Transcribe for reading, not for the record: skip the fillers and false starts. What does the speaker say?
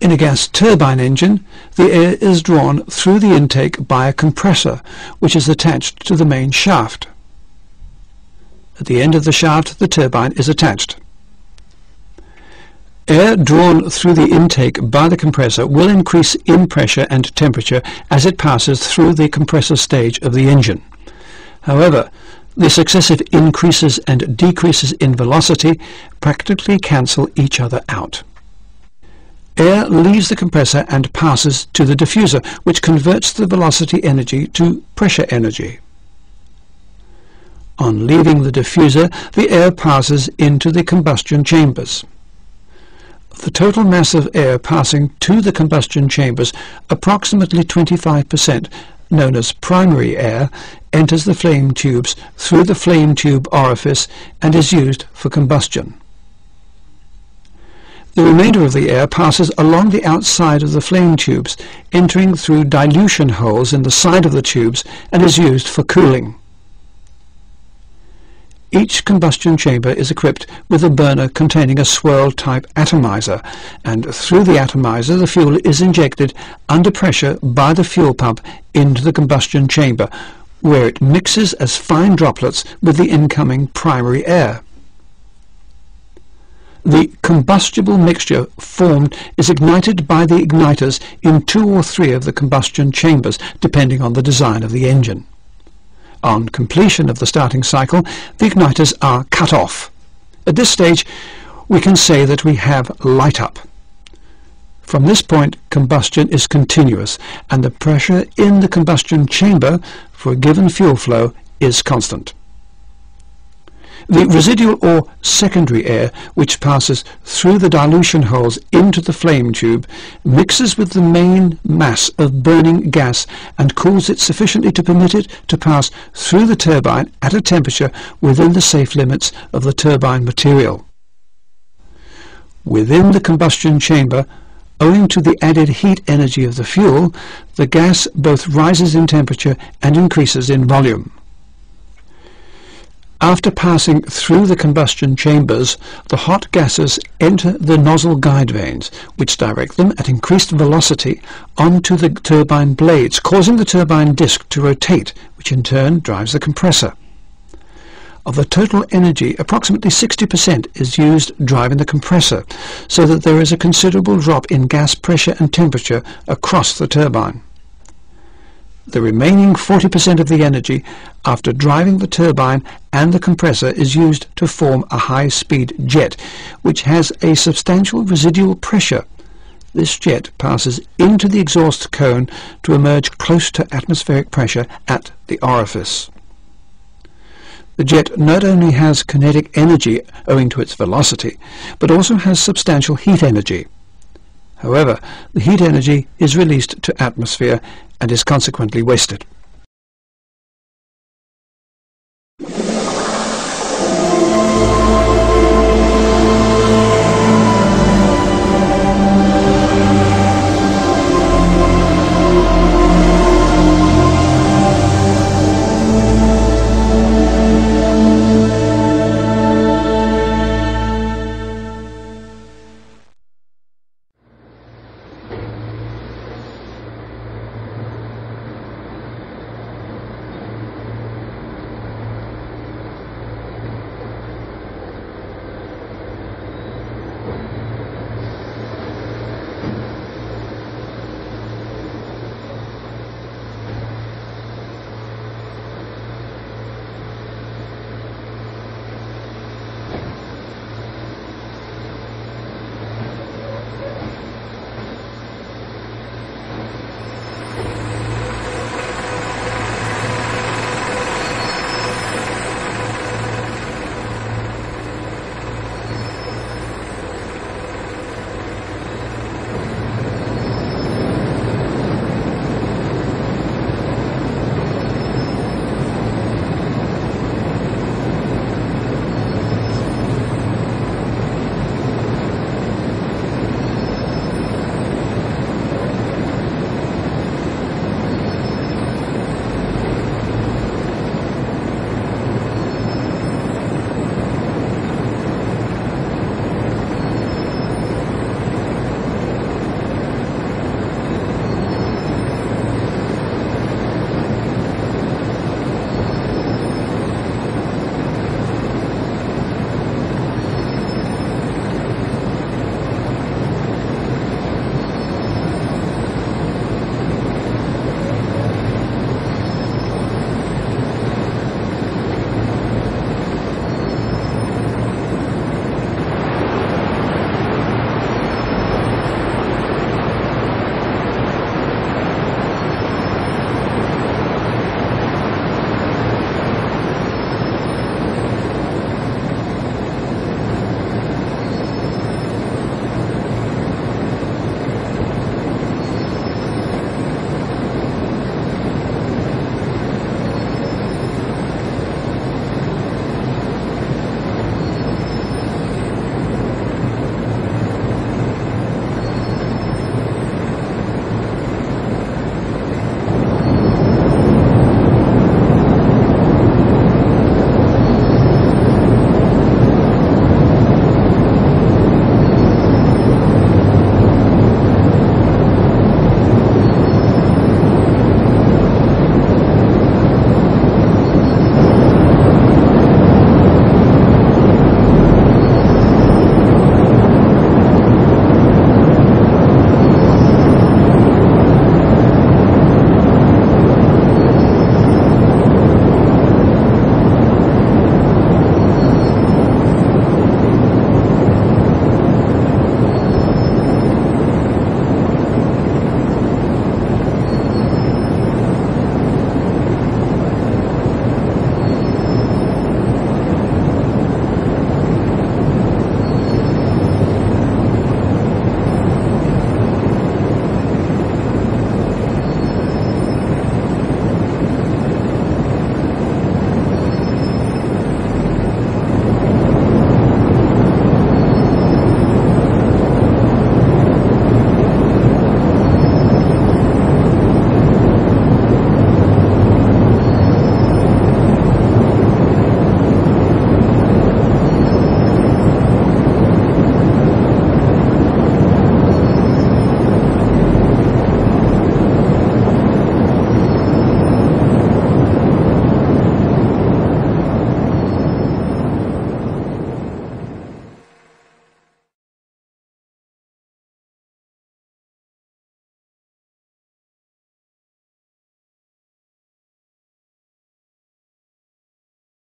In a gas turbine engine, the air is drawn through the intake by a compressor, which is attached to the main shaft. At the end of the shaft, the turbine is attached. Air drawn through the intake by the compressor will increase in pressure and temperature as it passes through the compressor stage of the engine. However, the successive increases and decreases in velocity practically cancel each other out. Air leaves the compressor and passes to the diffuser, which converts the velocity energy to pressure energy. On leaving the diffuser, the air passes into the combustion chambers. The total mass of air passing to the combustion chambers, approximately 25%, known as primary air, enters the flame tubes through the flame tube orifice and is used for combustion. The remainder of the air passes along the outside of the flame tubes, entering through dilution holes in the side of the tubes, and is used for cooling. Each combustion chamber is equipped with a burner containing a swirl-type atomizer, and through the atomizer the fuel is injected under pressure by the fuel pump into the combustion chamber, where it mixes as fine droplets with the incoming primary air. The combustible mixture formed is ignited by the igniters in 2 or 3 of the combustion chambers, depending on the design of the engine. On completion of the starting cycle, the igniters are cut off. At this stage, we can say that we have light up. From this point, combustion is continuous, and the pressure in the combustion chamber for a given fuel flow is constant. The residual or secondary air, which passes through the dilution holes into the flame tube, mixes with the main mass of burning gas and cools it sufficiently to permit it to pass through the turbine at a temperature within the safe limits of the turbine material. Within the combustion chamber, owing to the added heat energy of the fuel, the gas both rises in temperature and increases in volume. After passing through the combustion chambers, the hot gases enter the nozzle guide vanes, which direct them at increased velocity onto the turbine blades, causing the turbine disc to rotate, which in turn drives the compressor. Of the total energy, approximately 60% is used driving the compressor, so that there is a considerable drop in gas pressure and temperature across the turbine. The remaining 40% of the energy after driving the turbine and the compressor is used to form a high-speed jet, which has a substantial residual pressure. This jet passes into the exhaust cone to emerge close to atmospheric pressure at the orifice. The jet not only has kinetic energy owing to its velocity, but also has substantial heat energy. However, the heat energy is released to atmosphere and is consequently wasted.